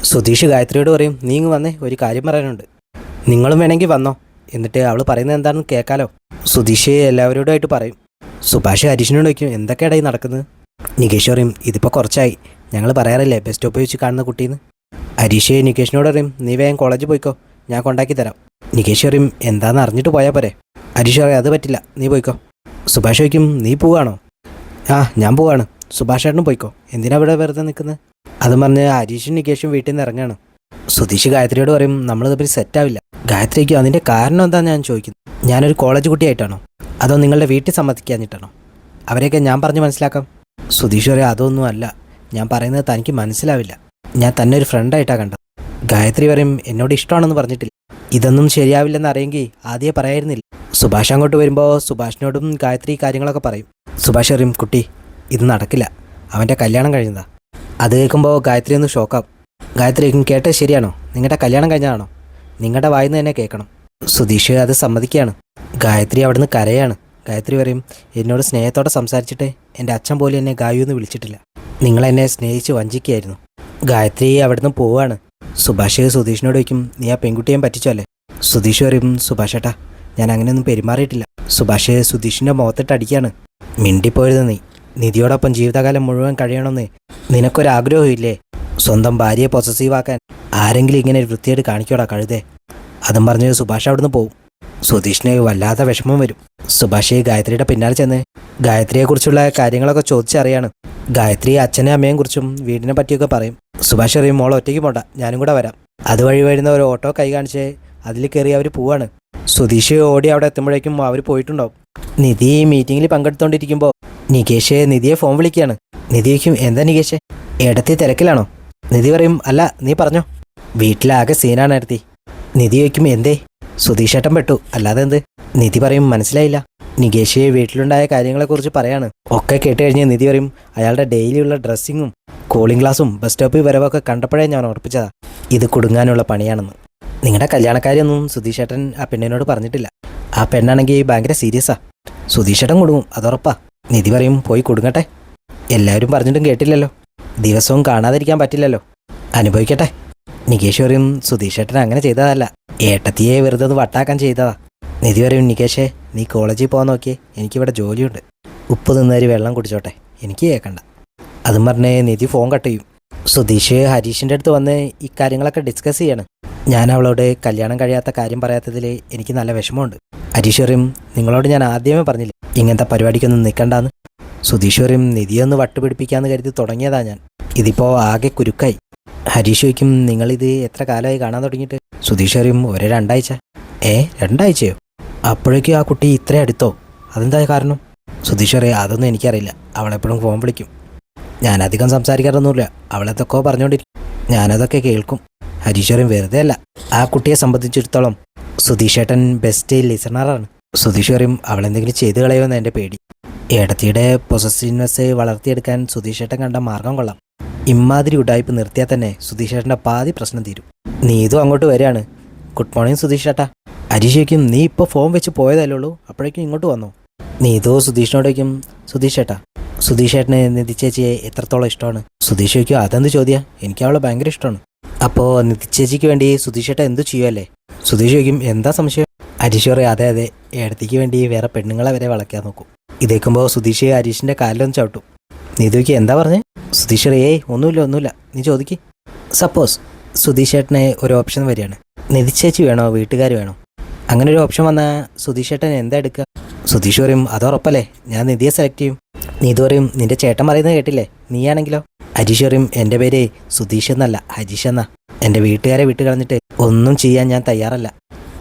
സുധീഷ് ഗായത്രിയോട് പറയും, നീ ഇങ്ങ് വന്നേ, ഒരു കാര്യം പറയാനുണ്ട്. നിങ്ങളും വേണമെങ്കിൽ വന്നോ, എന്നിട്ട് അവൾ പറയുന്നത് എന്താണെന്ന് കേൾക്കാലോ. സുധീഷ് എല്ലാവരോടുമായിട്ട് പറയും. സുഭാഷ് ഹരീഷിനോട് വയ്ക്കും, എന്തൊക്കെയാണ് ഈ നടക്കുന്നത്. നികേഷ് പറയും, ഇതിപ്പോൾ കുറച്ചായി, ഞങ്ങൾ പറയാറില്ലേ ബസ് സ്റ്റോപ്പിൽ വെച്ച് കാണുന്ന കുട്ടീന്ന്. ഹരീഷ് നികേഷിനോട് പറയും, നീ വേഗം കോളേജിൽ പോയിക്കോ, ഞാൻ കൊണ്ടാക്കി തരാം. നികേഷ് പറയും, എന്താണെന്ന് അറിഞ്ഞിട്ട് പോയാൽ പോരെ. ഹരീഷ് പറയും, അത് പറ്റില്ല, നീ പോയിക്കോ. സുഭാഷ് വയ്ക്കും, നീ പോവാണോ? ആ, ഞാൻ പോവാണ്. സുഭാഷ് ഏട്ടനും പോയിക്കോ, എന്തിനാ ഇവിടെ വെറുതെ നിൽക്കുന്നത്. അതും പറഞ്ഞ് ഹരീഷും നികേഷും വീട്ടിൽ നിന്ന് ഇറങ്ങാണ്. സുധീഷ് ഗായത്രിയോട് പറയും, നമ്മൾ തമ്മിൽ സെറ്റാവില്ല. ഗായത്രിക്ക് അതിൻ്റെ കാരണം എന്താണെന്ന് ഞാൻ ചോദിക്കുന്നു. ഞാനൊരു കോളേജ് കുട്ടിയായിട്ടാണോ, അതോ നിങ്ങളുടെ വീട്ടിൽ സമ്മതിക്കാഞ്ഞിട്ടാണോ? അവരെയൊക്കെ ഞാൻ പറഞ്ഞ് മനസ്സിലാക്കാം. സുധീഷ് പറയും, അതൊന്നും അല്ല, ഞാൻ പറയുന്നത് തനിക്ക് മനസ്സിലാവില്ല. ഞാൻ തന്നെ ഒരു ഫ്രണ്ടായിട്ടാണ് കണ്ടത്. ഗായത്രി പറയും, എന്നോട് ഇഷ്ടമാണെന്ന് പറഞ്ഞിട്ടില്ല. ഇതൊന്നും ശരിയാവില്ലെന്ന് അറിയെങ്കിൽ ആദ്യമേ പറയായിരുന്നില്ല. സുഭാഷ് അങ്ങോട്ട് വരുമ്പോൾ സുഭാഷിനോടും ഗായത്രി കാര്യങ്ങളൊക്കെ പറയും. സുഭാഷ് പറയും, കുട്ടി, ഇത് നടക്കില്ല, അവൻ്റെ കല്യാണം കഴിഞ്ഞതാ. അത് കേൾക്കുമ്പോൾ ഗായത്രി ഒന്ന് ഷോക്കാവും. ഗായത്രി കേട്ടത് ശരിയാണോ? നിങ്ങളുടെ കല്യാണം കഴിഞ്ഞതാണോ? നിങ്ങളുടെ വായിന്ന് തന്നെ കേൾക്കണം. സുധീഷ് അത് സമ്മതിക്കുകയാണ്. ഗായത്രി അവിടുന്ന് കരയാണ്. ഗായത്രി പറയും, എന്നോട് സ്നേഹത്തോടെ സംസാരിച്ചിട്ട് എൻ്റെ അച്ഛൻ പോലും എന്നെ ഗായു എന്ന് വിളിച്ചിട്ടില്ല. നിങ്ങളെന്നെ സ്നേഹിച്ച് വഞ്ചിക്കുകയായിരുന്നു. ഗായത്രി അവിടുന്ന് പോവുകയാണ്. സുഭാഷ് സുധീഷിനോട് വയ്ക്കും, നീ ആ പെൺകുട്ടിയെ പറ്റിച്ചോ അല്ലേ? സുധീഷ് പറയും, സുഭാഷ് ഏട്ടാ, ഞാൻ അങ്ങനെയൊന്നും പെരുമാറിയിട്ടില്ല. സുഭാഷ് സുധീഷിൻ്റെ മുഖത്തിട്ട് അടിക്കുകയാണ്. മിണ്ടിപ്പോയത് നീ നിധിയോടൊപ്പം ജീവിതകാലം മുഴുവൻ കഴിയണമെന്ന് നിനക്കൊരാഗ്രഹമില്ലേ? സ്വന്തം ഭാര്യയെ പൊസസീവാക്കാൻ ആരെങ്കിലും ഇങ്ങനെ ഒരു വൃത്തിയായിട്ട് കാണിക്കോടാ കഴുതേ. അതും പറഞ്ഞ് സുഭാഷ് അവിടുന്ന് പോവും. സുധീഷിന് വല്ലാത്ത വിഷമം വരും. സുഭാഷ് ഗായത്രിയുടെ പിന്നാലെ ചെന്ന് ഗായത്രിയെക്കുറിച്ചുള്ള കാര്യങ്ങളൊക്കെ ചോദിച്ചറിയാണ്. ഗായത്രി അച്ഛനെയും അമ്മയെയും കുറിച്ചും വീടിനെ പറ്റിയൊക്കെ പറയും. സുഭാഷ് പറയും, മോൾ ഒറ്റയ്ക്ക് പോണ്ട, ഞാനും കൂടെ വരാം. അതുവഴി വരുന്ന ഒരു ഓട്ടോ കൈ കാണിച്ച് അതിൽ കയറി അവർ പോവാണ്. സുധീഷ് ഓടി അവിടെ എത്തുമ്പോഴേക്കും അവർ പോയിട്ടുണ്ടാവും. നിധി മീറ്റിങ്ങിൽ പങ്കെടുത്തുകൊണ്ടിരിക്കുമ്പോൾ നികേഷ് നിധിയെ ഫോൺ വിളിക്കുകയാണ്. നിധിക്കും, എന്താ നികേഷ്, ഇടത്തി തിരക്കിലാണോ? നിധി പറയും, അല്ല, നീ പറഞ്ഞോ. വീട്ടിലാകെ സീനാണ് എടുത്തി. നിധി വയ്ക്കും, എന്തേ? സുധീഷേട്ടൻ പെട്ടു, അല്ലാതെ എന്ത്? നിധി പറയും, മനസ്സിലായില്ല. നികേഷ് വീട്ടിലുണ്ടായ കാര്യങ്ങളെക്കുറിച്ച് പറയാണ്. ഒക്കെ കേട്ട് കഴിഞ്ഞ് നിധി പറയും, അയാളുടെ ഡെയിലിയുള്ള ഡ്രസ്സിങ്ങും കൂളിംഗ് ഗ്ലാസും ബസ് സ്റ്റോപ്പിൽ വരവൊക്കെ കണ്ടപ്പോഴേ ഞാൻ ഉറപ്പിച്ചതാ ഇത് കുടുങ്ങാനുള്ള പണിയാണെന്ന്. നിങ്ങളുടെ കല്യാണക്കാരിയൊന്നും സുധീഷേട്ടൻ ആ പെണ്ണിനോട് പറഞ്ഞിട്ടില്ല. ആ പെണ്ണാണെങ്കിൽ ഭയങ്കര സീരിയസാ. സുധീഷേട്ടൻ കുടുങ്ങും, അതുറപ്പാ. നിധി പറയും, പോയി കുടുങ്ങട്ടെ, എല്ലാവരും പറഞ്ഞിട്ടും കേട്ടില്ലല്ലോ, ദിവസവും കാണാതിരിക്കാൻ പറ്റില്ലല്ലോ, അനുഭവിക്കട്ടെ. നികേഷ് പറയും, സുധീഷേട്ടൻ അങ്ങനെ ചെയ്തതല്ല, ഏട്ടത്തിയെ വെറുതെ ഒന്ന് വട്ടാക്കാൻ ചെയ്തതാ. നിധി പറയും, നികേഷേ, നീ കോളേജിൽ പോകാൻ നോക്കിയേ, എനിക്കിവിടെ ജോലിയുണ്ട്, ഉപ്പ് തിന്നേരി വെള്ളം കുടിച്ചോട്ടെ, എനിക്ക് കേൾക്കണ്ട. അതും പറഞ്ഞ് നിധി ഫോൺ കട്ട് ചെയ്യും. സുധീഷ് ഹരീഷിൻ്റെ അടുത്ത് വന്ന് ഈ കാര്യങ്ങളൊക്കെ ഡിസ്കസ് ചെയ്യാണ്. ഞാൻ അവളോട് കല്യാണം കഴിയാത്ത കാര്യം പറയാത്തതിൽ എനിക്ക് നല്ല വിഷമമുണ്ട്. ഹരീഷ് പറയും, നിങ്ങളോട് ഞാൻ ആദ്യമേ പറഞ്ഞില്ലേ ഇങ്ങനത്തെ പരിപാടിക്കൊന്നും നിൽക്കണ്ടെന്ന്. സുധീഷ് പറയും, നിധിയൊന്ന് വട്ടുപിടിപ്പിക്കാമെന്ന് കരുതി തുടങ്ങിയതാ ഞാൻ, ഇതിപ്പോൾ ആകെ കുരുക്കായി. ഹരീഷ് ചോദിക്കും, നിങ്ങളിത് എത്ര കാലമായി കാണാൻ തുടങ്ങിയിട്ട്? സുധീഷ് പറയും, ഒരു 2 ആഴ്ച. 2 ആഴ്ചയോ? അപ്പോഴേക്കും ആ കുട്ടി ഇത്ര അടുത്തോ? അതെന്താ കാരണം? സുധീഷ് പറയും, അതൊന്നും എനിക്കറിയില്ല, അവളെപ്പോഴും ഫോൺ വിളിക്കും, ഞാനധികം സംസാരിക്കാറൊന്നുമില്ല, അവളെന്തൊക്കെയോ പറഞ്ഞുകൊണ്ടിരിക്കും, ഞാനതൊക്കെ കേൾക്കും. ഹരീഷ് പറയും, വെറുതെ അല്ല, ആ കുട്ടിയെ സംബന്ധിച്ചിടത്തോളം സുധീഷേട്ടൻ ബെസ്റ്റ് ലിസണറാണ്. സുധീഷ് പറയും, അവളെന്തെങ്കിലും ചെയ്തു കളയുമെന്ന് എൻ്റെ പേടി. ഏടത്തിയുടെ പൊസസീവ്നെസ് വളർത്തിയെടുക്കാൻ സുധീഷേട്ടൻ കണ്ട മാർഗം കൊള്ളാം. ഇമ്മാതിരി ഉഡായിപ്പ് നിർത്തിയാൽ തന്നെ സുധീഷേട്ടൻ്റെ പാതി പ്രശ്നം തീരും. നീതും അങ്ങോട്ട് വരികയാണ്. Good morning സുധീഷേട്ടാ. ഹരീഷ് ചോദിക്കും, നീ ഇപ്പോൾ ഫോൺ വെച്ച് പോയതല്ലേ ഉള്ളൂ, അപ്പോഴേക്കും ഇങ്ങോട്ട് വന്നോ? നീതു സുധീഷിനോട് ചോദിക്കും, സുധീഷേട്ടാ, സുധീഷേട്ടന് നിധി ചേച്ചിയെ എത്രത്തോളം ഇഷ്ടമാണ്? സുധീഷ് ചോദിക്കും, അതെന്ത് ചോദ്യം, എനിക്ക് അവളെ ഭയങ്കര ഇഷ്ടമാണ്. അപ്പോൾ നിധി ചേച്ചിക്ക് വേണ്ടി സുധീഷേട്ടൻ എന്തു ചെയ്യുമല്ലേ? സുധീഷ് ചോദിക്കും, എന്താ സംശയം? ഹരീഷ് പറയും, അതെ അതെ, ഏടത്തിക്ക് വേണ്ടി വേറെ പെണ്ണുങ്ങളെ വരെ വളയ്ക്കാൻ നോക്കും. ഇതേക്കുമ്പോൾ സുധീഷ് ഹരീഷിൻ്റെ കാലിലൊന്ന് ചവിട്ടും. നീതുക്ക്, എന്താ പറഞ്ഞേ? സുധീഷ് പറയും, ഒന്നുമില്ല, നീ ചോദിക്ക്. സപ്പോസ് സുധീഷേട്ടന് ഒരു ഓപ്ഷൻ വരികയാണ്, നിധി ചേച്ചി വേണോ വീട്ടുകാർ വേണോ? അങ്ങനെ ഒരു ഓപ്ഷൻ വന്നാൽ സുധീഷേട്ടൻ എന്താ എടുക്കുക? സുധീഷ് പറയും, അതുറപ്പല്ലേ, ഞാൻ നിധിയെ സെലക്ട് ചെയ്യും. നീതു പറയും, നിന്റെ ചേട്ടൻ പറയുന്നത് കേട്ടില്ലേ, നീയാണെങ്കിലോ? ഹരീഷ് പറയും, എൻ്റെ പേര് സുധീഷ് എന്നല്ല, ഹരീഷ് എന്നാ. എൻ്റെ വീട്ടുകാരെ വിട്ട് കളഞ്ഞിട്ട് ഒന്നും ചെയ്യാൻ ഞാൻ തയ്യാറല്ല.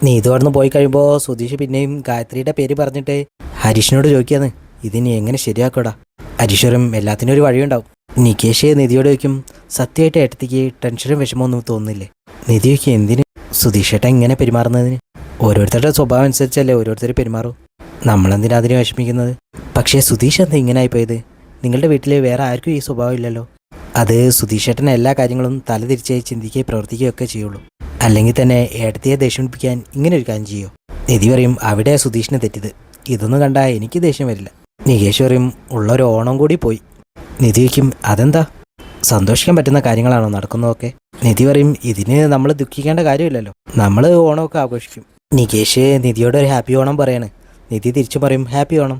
നീതു അവിടുന്ന് പോയി കഴിയുമ്പോൾ സുധീഷ് പിന്നെയും ഗായത്രിയുടെ പേര് പറഞ്ഞിട്ട് ഹരീഷിനോട് ചോദിക്കാന്ന്, ഇതിനി എങ്ങനെ ശരിയാക്കൂടാ? ഹരീഷ് പറയും, എല്ലാത്തിനും ഒരു വഴിയുണ്ടാവും. നികേഷ് നിധിയോട് ചോദിക്കും, സത്യമായിട്ട് ഏട്ടത്തിക്ക് ടെൻഷനും വിഷമമൊന്നും തോന്നുന്നില്ലേ? നിധി ചോദിക്കും, എന്തിന്? സുധീഷേട്ടൻ ഇങ്ങനെ പെരുമാറുന്നതിന്? ഓരോരുത്തരുടെ സ്വഭാവം അനുസരിച്ചല്ലേ ഓരോരുത്തർ പെരുമാറും, നമ്മളെന്തിനാ അതിനെ വിഷമിക്കുന്നത്? പക്ഷേ സുധീഷ് എന്താ ഇങ്ങനെ ആയിപ്പോയത്? നിങ്ങളുടെ വീട്ടിൽ വേറെ ആർക്കും ഈ സ്വഭാവം ഇല്ലല്ലോ. അത് സുധീഷേട്ടൻ എല്ലാ കാര്യങ്ങളും തലതിരിച്ച് ചിന്തിക്കുകയും പ്രവർത്തിക്കുകയൊക്കെ ചെയ്യുള്ളൂ, അല്ലെങ്കിൽ തന്നെ ഏടത്തിയെ ദേഷ്യപ്പിക്കാൻ ഇങ്ങനെ ഒരു കാര്യം ചെയ്യോ? നിധി പറയും, അവിടെ സുധീഷിനെ തെറ്റിത്, ഇതൊന്നും കണ്ടാൽ എനിക്ക് ദേഷ്യം വരില്ല. നികേഷ് പറയും, ഉള്ളൊരു ഓണം കൂടി പോയി. നിധി വയ്ക്കും, അതെന്താ? സന്തോഷിക്കാൻ പറ്റുന്ന കാര്യങ്ങളാണോ നടക്കുന്നതൊക്കെ? നിധി പറയും ഇതിന് നമ്മൾ ദുഃഖിക്കേണ്ട കാര്യമില്ലല്ലോ, നമ്മൾ ഓണമൊക്കെ ആഘോഷിക്കും. നികേഷ് നിധിയോട് ഒരു ഹാപ്പി ഓണം പറയാണ്. നിധി തിരിച്ചു പറയും ഹാപ്പി ഓണം.